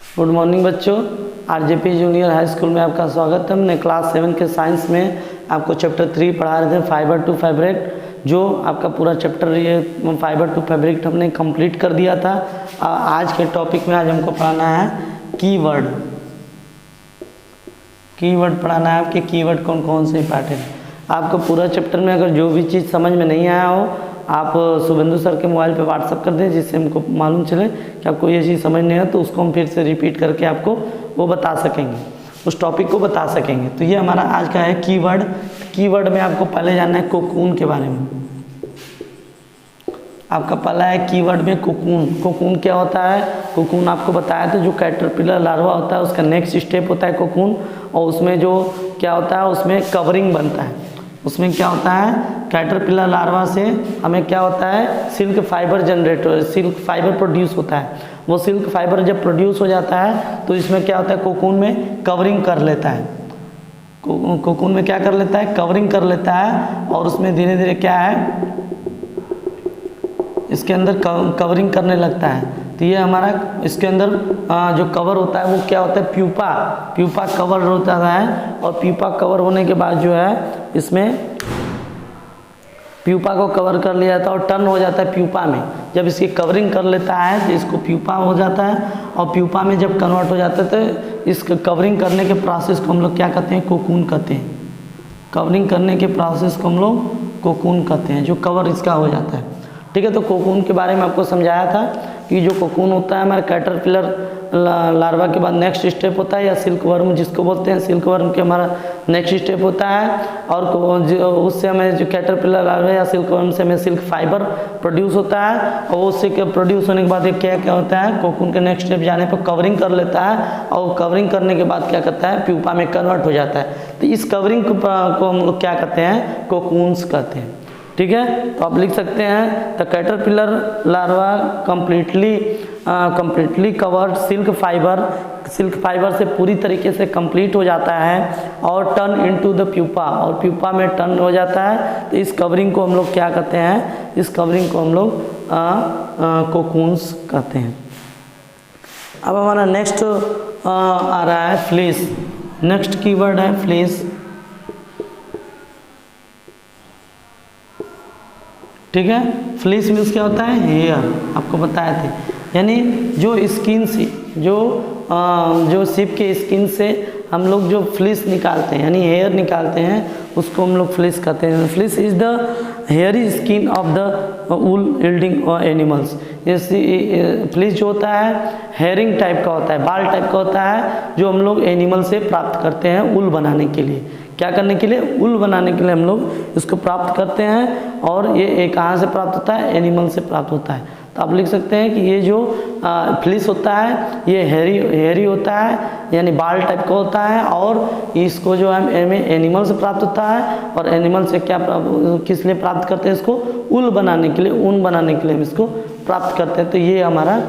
Good morning बच्चों। RJP junior high school में आपका स्वागत है। हमने क्लास 7 के साइंस में आपको चैप्टर 3 पढ़ा रहे थे, फाइबर टू फैब्रिक। जो आपका पूरा चैप्टर ये फाइबर टू फैब्रिक हमने कंप्लीट कर दिया था। आज के टॉपिक में आज हमको पढ़ाना है कीवर्ड। कीवर्ड पढ़ाना है आपके। कीवर्ड कौन कौन से इंपॉर्टेंट है आपको पूरा चैप्टर में। अगर जो भी चीज़ समझ में नहीं आया हो आप शुभेंदु सर के मोबाइल पे व्हाट्सअप कर दें, जिससे हमको मालूम चले कि आपको ये चीज़ समझ नहीं है, तो उसको हम फिर से रिपीट करके आपको वो बता सकेंगे, उस टॉपिक को बता सकेंगे। तो ये हमारा आज का है कीवर्ड। कीवर्ड में आपको पहले जानना है कोकून के बारे में। आपका पहला है कीवर्ड में कोकून। कोकून क्या होता है? कोकून आपको बताया था जो कैटरपिलर लार्वा होता है उसका नेक्स्ट स्टेप होता है कोकून। और उसमें जो क्या होता है उसमें कवरिंग बनता है। उसमें क्या होता है कैटरपिलर लार्वा से हमें क्या होता है सिल्क फाइबर जनरेट हो, सिल्क फाइबर प्रोड्यूस होता है। वो सिल्क फाइबर जब प्रोड्यूस हो जाता है तो इसमें क्या होता है कोकून में कवरिंग कर लेता है। कोकून में क्या कर लेता है कवरिंग कर लेता है। और उसमें धीरे धीरे क्या है इसके अंदर कवरिंग करने लगता है। तो ये हमारा इसके अंदर जो कवर होता है वो क्या होता है प्यूपा। प्यूपा कवर होता है। और प्यूपा कवर होने के बाद जो है इसमें प्यूपा को कवर कर लिया जाता है और टर्न हो जाता है प्यूपा में। जब इसकी कवरिंग कर लेता है तो इसको प्यूपा हो जाता है। और प्यूपा में जब कन्वर्ट हो जाता है तो इस कवरिंग करने के प्रोसेस को हम लोग क्या कहते हैं कोकून कहते हैं। कवरिंग करने के प्रोसेस को हम लोग कोकून कहते हैं, जो कवर इसका हो जाता है। ठीक है, तो कोकून के बारे में आपको समझाया था कि जो कोकून होता है हमारे कैटरपिलर लार्वा के बाद नेक्स्ट स्टेप होता है, या सिल्क वर्म जिसको बोलते हैं। सिल्क वर्म के हमारा नेक्स्ट स्टेप होता है। और उससे हमें जो कैटरपिलर लार्वा या सिल्क वर्म से हमें सिल्क फाइबर प्रोड्यूस होता है। और उससे प्रोड्यूस होने के बाद ये क्या क्या होता है कोकून के नेक्स्ट स्टेप जाने पर कवरिंग कर लेता है। और कवरिंग करने के बाद क्या करता है प्यूपा में कन्वर्ट हो जाता है। तो इस कवरिंग को हम लोग क्या कहते हैं कोकून्स कहते हैं। ठीक है, तो आप लिख सकते हैं the caterpillar larva completely covered silk fibre से पूरी तरीके से कंप्लीट हो जाता है और टर्न इनटू द प्यूपा, और प्यूपा में टर्न हो जाता है। तो इस कवरिंग को हम लोग क्या कहते हैं इस कवरिंग को हम लोग कोकून्स कहते हैं। अब हमारा नेक्स्ट आ रहा है फ्लीस। नेक्स्ट कीवर्ड है फ्लीस। ठीक है, फ्लीस मीन्स क्या होता है हेयर, आपको बताए थे। यानी जो स्किन से जो शिप के स्किन से हम लोग जो फ्लीस निकालते हैं यानी हेयर निकालते हैं उसको हम लोग फ्लीस कहते हैं। Fleece is the hairy skin of the wool yielding animals. Fleece जो होता है हेयरिंग टाइप का होता है, बाल टाइप का होता है, जो हम लोग एनिमल से प्राप्त करते हैं ऊल बनाने के लिए। क्या करने के लिए ऊल बनाने के लिए हम लोग इसको प्राप्त करते हैं। और ये कहाँ से प्राप्त होता है एनिमल से प्राप्त होता है। तो आप लिख सकते हैं कि ये जो फ्लीस होता है ये हेयरी होता है यानी बाल टाइप का होता है। और इसको जो है एनिमल से प्राप्त होता है। और एनिमल से क्या किस लिए प्राप्त करते हैं इसको ऊल बनाने के लिए, ऊन बनाने के लिए हम इसको प्राप्त करते हैं। तो ये हमारा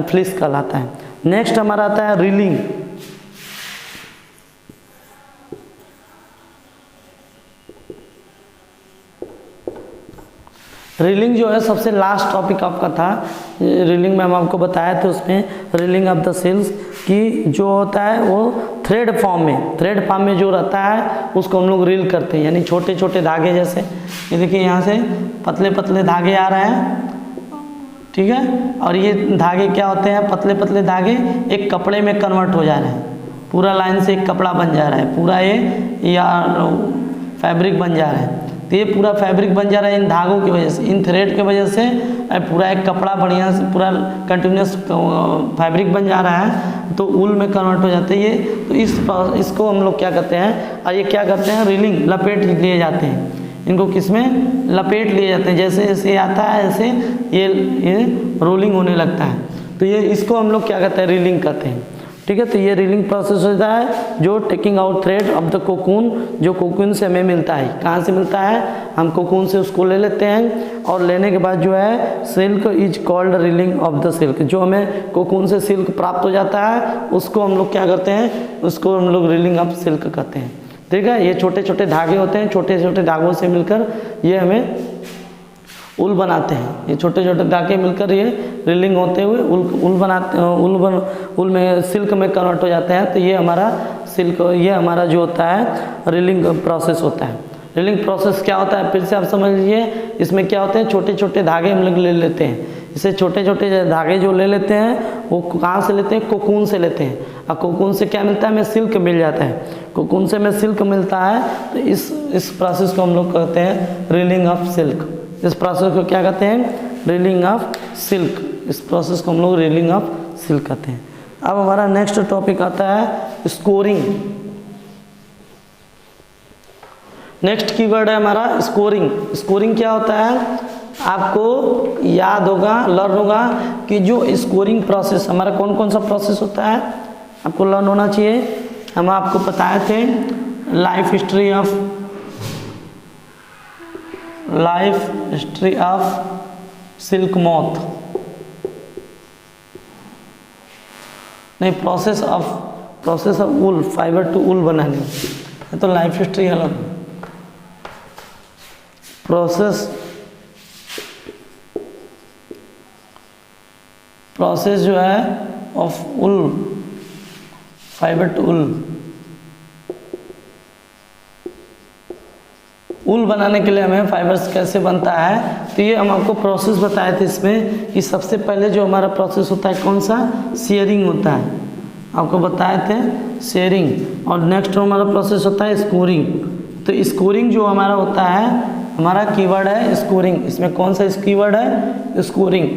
फ्लीस कहलाता है। नेक्स्ट हमारा आता है रीलिंग। रीलिंग जो है सबसे लास्ट टॉपिक आपका था। रीलिंग में हम आपको बताए थे उसमें रीलिंग ऑफ द सेल्स की जो होता है वो थ्रेड फॉर्म में जो रहता है उसको हम लोग रील करते हैं। यानी छोटे छोटे धागे जैसे ये देखिए यहाँ से पतले पतले धागे आ रहे हैं। ठीक है, और ये धागे क्या होते हैं पतले पतले धागे एक कपड़े में कन्वर्ट हो जा रहे हैं। पूरा लाइन से एक कपड़ा बन जा रहा है, पूरा ये या फैब्रिक बन जा रहा है। तो ये पूरा फैब्रिक बन जा रहा है इन धागों की वजह से, इन थ्रेड की वजह से पूरा एक कपड़ा बढ़िया से पूरा कंटिन्यूस फैब्रिक बन जा रहा है। तो ऊल में कन्वर्ट हो जाते हैं ये। तो इसको हम लोग क्या कहते हैं और ये क्या करते हैं रीलिंग लपेट लिए जाते हैं। इनको किस में लपेट लिए जाते हैं। जैसे जैसे आता है ऐसे ये रोलिंग होने लगता है। तो ये इसको हम लोग क्या कहते हैं रीलिंग कहते हैं। ठीक है, तो ये रीलिंग प्रोसेस होता है जो taking out thread of the cocoon, जो कोकून से हमें मिलता है। कहाँ से मिलता है हम कोकून से उसको ले लेते हैं। और लेने के बाद जो है silk is called reeling of the silk. जो हमें कोकून से सिल्क प्राप्त हो जाता है उसको हम लोग क्या करते हैं उसको हम लोग रीलिंग ऑफ सिल्क कहते हैं। ठीक है, ये छोटे छोटे धागे होते हैं, छोटे छोटे धागों से मिलकर ये हमें उल बनाते हैं। ये छोटे छोटे धागे मिलकर ये रीलिंग होते हुए उल बनाते हैं, उल में सिल्क में कन्वर्ट हो जाते हैं। तो ये हमारा सिल्क, ये हमारा जो होता है रीलिंग प्रोसेस होता है। रीलिंग प्रोसेस क्या होता है फिर से आप समझ लीजिए। इसमें क्या होते हैं, छोटे छोटे धागे हम लोग ले लेते हैं। इसे छोटे छोटे धागे जो ले लेते हैं वो कहाँ से लेते हैं, कोकून से लेते हैं। और कोकून से क्या मिलता है, हमें सिल्क मिल जाता है। कोकून से हमें सिल्क मिलता है। तो इस प्रोसेस को हम लोग कहते हैं रीलिंग ऑफ सिल्क। इस प्रोसेस को क्या कहते हैं, रीलिंग ऑफ सिल्क। इस प्रोसेस को हम लोग रीलिंग ऑफ सिल्क कहते हैं। अब हमारा नेक्स्ट टॉपिक आता है स्कोरिंग। नेक्स्ट कीवर्ड है हमारा स्कोरिंग। स्कोरिंग क्या होता है, आपको याद होगा, लर्न होगा कि जो स्कोरिंग प्रोसेस हमारा कौन कौन सा प्रोसेस होता है आपको लर्न होना चाहिए। हम आपको बताए थे life history of silk moth, नहीं process of wool, fibre to wool बनाने। तो लाइफ हिस्ट्री अलग, प्रोसेस जो है of wool, fibre to wool बनाने के लिए हमें फाइबर्स कैसे बनता है। तो ये हम आपको प्रोसेस बताए थे इसमें कि सबसे पहले जो हमारा प्रोसेस होता है कौन सा, शेयरिंग होता है, आपको बताए थे शेयरिंग। और नेक्स्ट हमारा प्रोसेस होता है स्कोरिंग। तो स्कोरिंग जो हमारा होता है, हमारा कीवर्ड है स्कोरिंग। इसमें कौन सा कीवर्ड है, स्कोरिंग।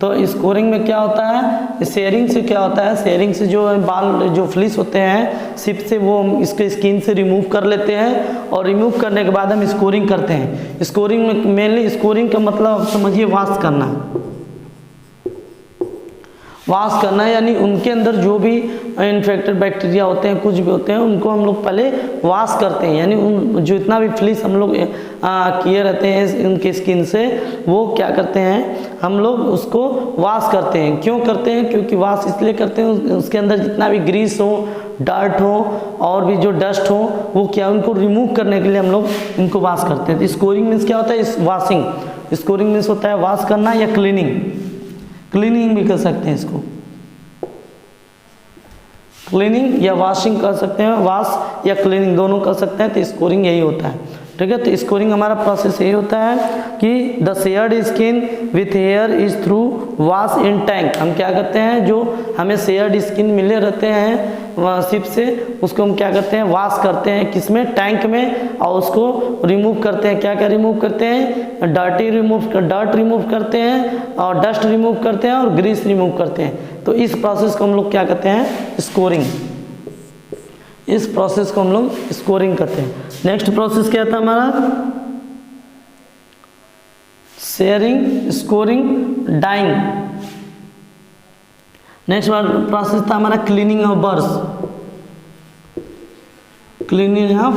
तो स्कोरिंग में क्या होता है, शेयरिंग से क्या होता है, शेयरिंग से जो बाल जो फ्लिस होते हैं सिप से वो इसके स्किन से रिमूव कर लेते हैं। और रिमूव करने के बाद हम स्कोरिंग करते हैं। स्कोरिंग में मेनली स्कोरिंग का मतलब आप समझिए वॉश करना। वॉश करना यानी उनके अंदर जो भी इन्फेक्टेड बैक्टीरिया होते हैं, कुछ भी होते हैं, उनको हम लोग पहले वॉश करते हैं। यानी उन जो इतना भी फ्लिस हम लोग किए रहते हैं उनके स्किन से, वो क्या करते हैं, हम लोग उसको वॉश करते हैं। क्यों करते हैं, क्योंकि वॉश इसलिए करते हैं उसके अंदर जितना भी ग्रीस हो, डर्ट हो और भी जो डस्ट हो, वो क्या उनको रिमूव करने के लिए हम लोग इनको वॉश करते हैं। तो स्कोरिंग मीन्स क्या होता है, इस वॉशिंग। स्कोरिंग मीन्स होता है वॉश करना या क्लीनिंग, क्लीनिंग भी कर सकते हैं इसको, क्लीनिंग या वॉशिंग कर सकते हैं, वॉश या क्लीनिंग दोनों कर सकते हैं। तो स्कोरिंग यही होता है, ठीक है। तो स्कोरिंग हमारा प्रोसेस यही होता है कि the shared skin with here is through wash in tank. हम क्या करते हैं, जो हमें शेयर्ड स्किन मिले रहते हैं सिप से, उसको हम क्या करते हैं, वॉश करते हैं किसमें, टैंक में। और उसको रिमूव करते हैं, क्या क्या रिमूव करते हैं, डर्ट रिमूव करते हैं और डस्ट रिमूव करते हैं और ग्रीस रिमूव करते हैं। तो इस प्रोसेस को हम लोग क्या कहते हैं, स्कोरिंग। इस प्रोसेस को हम लोग स्कोरिंग करते हैं। नेक्स्ट प्रोसेस क्या था हमारा, shearing, scouring, dyeing. Next process था हमारा cleaning of burrs. Cleaning of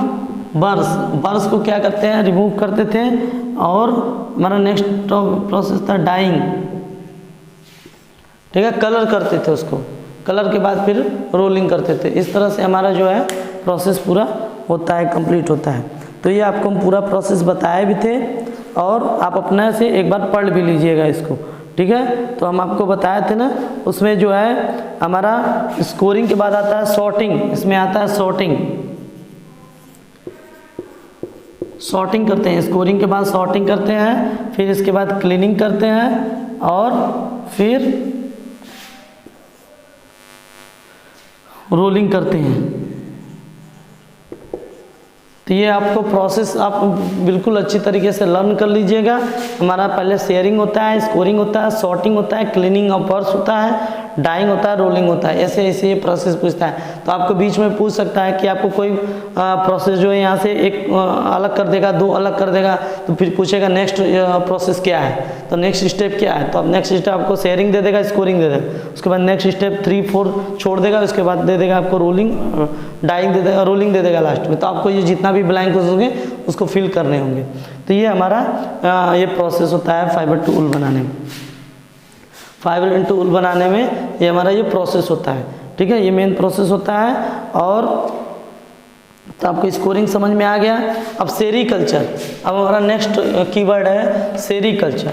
burrs, burrs को क्या करते हैं, रिमूव करते थे। और हमारा नेक्स्ट प्रोसेस था डाइंग, ठीक है, कलर करते थे उसको, कलर के बाद फिर रोलिंग करते थे। इस तरह से हमारा जो है प्रोसेस पूरा होता है, कंप्लीट होता है। तो ये आपको हम पूरा प्रोसेस बताए भी थे और आप अपने से एक बार पढ़ भी लीजिएगा इसको, ठीक है। तो हम आपको बताए थे ना, उसमें जो है हमारा स्कोरिंग के बाद आता है सॉर्टिंग। इसमें आता है सॉर्टिंग, सॉर्टिंग करते हैं। स्कोरिंग के बाद सॉर्टिंग करते हैं, फिर इसके बाद क्लीनिंग करते हैं और फिर रोलिंग करते हैं। तो ये आपको प्रोसेस आप बिल्कुल अच्छी तरीके से लर्न कर लीजिएगा। हमारा पहले शेयरिंग होता है, स्कोरिंग होता है, सॉर्टिंग होता है, क्लीनिंग ऑफ बर्स होता है, डाइंग होता है, रोलिंग होता है। ऐसे ऐसे ये प्रोसेस पूछता है। तो आपको बीच में पूछ सकता है कि आपको कोई प्रोसेस जो है यहाँ से एक अलग कर देगा, दो अलग कर देगा, तो फिर पूछेगा नेक्स्ट प्रोसेस क्या है, तो नेक्स्ट स्टेप क्या है। तो अब नेक्स्ट स्टेप आपको शेयरिंग दे देगा, स्कोरिंग दे देगा, उसके बाद नेक्स्ट स्टेप 3, 4 छोड़ देगा, उसके बाद दे देगा आपको रोलिंग, डाइंग दे देगा, रोलिंग दे देगा लास्ट में। तो आपको ये जितना भी ब्लैंक होंगे उसको फिल करने होंगे। तो ये हमारा ये प्रोसेस होता है फाइबर टू वूल बनाने में। फाइबर इनटू वूल बनाने में ये हमारा ये प्रोसेस होता है, ठीक है। ये मेन प्रोसेस होता है। और तो आपको स्कोरिंग समझ में आ गया। अब सेरीकल्चर, अब हमारा नेक्स्ट कीवर्ड है सेरीकल्चर।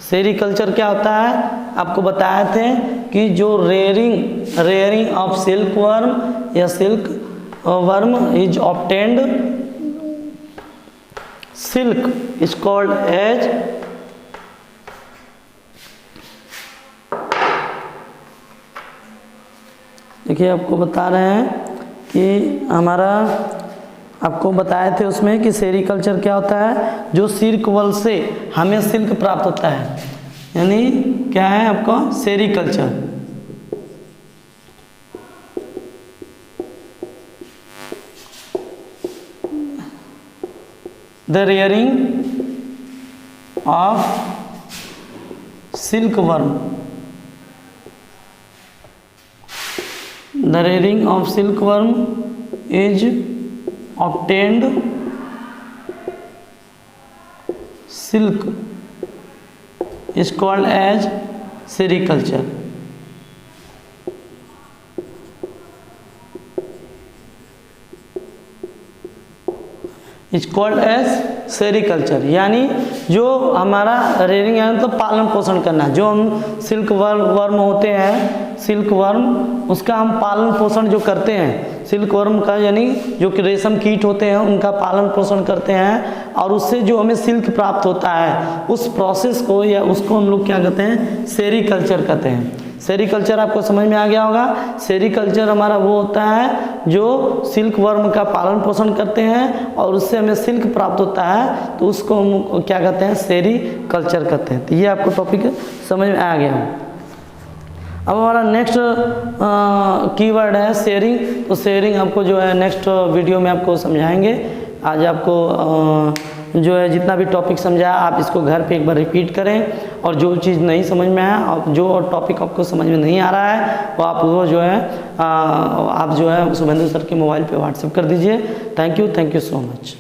सेरीकल्चर क्या होता है, आपको बताए थे कि जो रेयरिंग ऑफ सिल्क वर्म या silk worm is obtained, silk is called as देखिए आपको बता रहे हैं कि हमारा आपको बताए थे उसमें कि सेरीकल्चर क्या होता है, जो सिल्क वल से हमें सिल्क प्राप्त होता है, यानी क्या है आपका sericulture. The rearing of silk worm, the rearing of silkworm is obtained, silk is called as sericulture। Is called as sericulture, यानी जो हमारा रेयरिंग है मतलब पालन पोषण करना, जो हम सिल्क वर्म होते हैं, सिल्क वर्म उसका हम पालन पोषण जो करते हैं, सिल्क वर्म का यानी जो कि रेशम कीट होते हैं उनका पालन पोषण करते हैं और उससे जो हमें सिल्क प्राप्त होता है उस प्रोसेस को या उसको हम लोग क्या कहते हैं, सेरीकल्चर कहते हैं। सेरीकल्चर आपको समझ में आ गया होगा। सेरीकल्चर हमारा वो होता है जो सिल्क वर्म का पालन पोषण करते हैं और उससे हमें सिल्क प्राप्त होता है, तो उसको हम क्या कहते हैं, सेरीकल्चर कहते हैं। तो ये आपको टॉपिक समझ में आ गया। अब हमारा नेक्स्ट कीवर्ड है शेयरिंग। तो शेयरिंग आपको जो है नेक्स्ट वीडियो में आपको समझाएंगे। आज आपको जो है जितना भी टॉपिक समझाया आप इसको घर पे एक बार रिपीट करें और जो चीज़ नहीं समझ में आया और जो टॉपिक आपको समझ में नहीं आ रहा है वो आप वो जो है आप जो है शुभेंदु सर के मोबाइल पे व्हाट्सएप कर दीजिए। Thank you so much.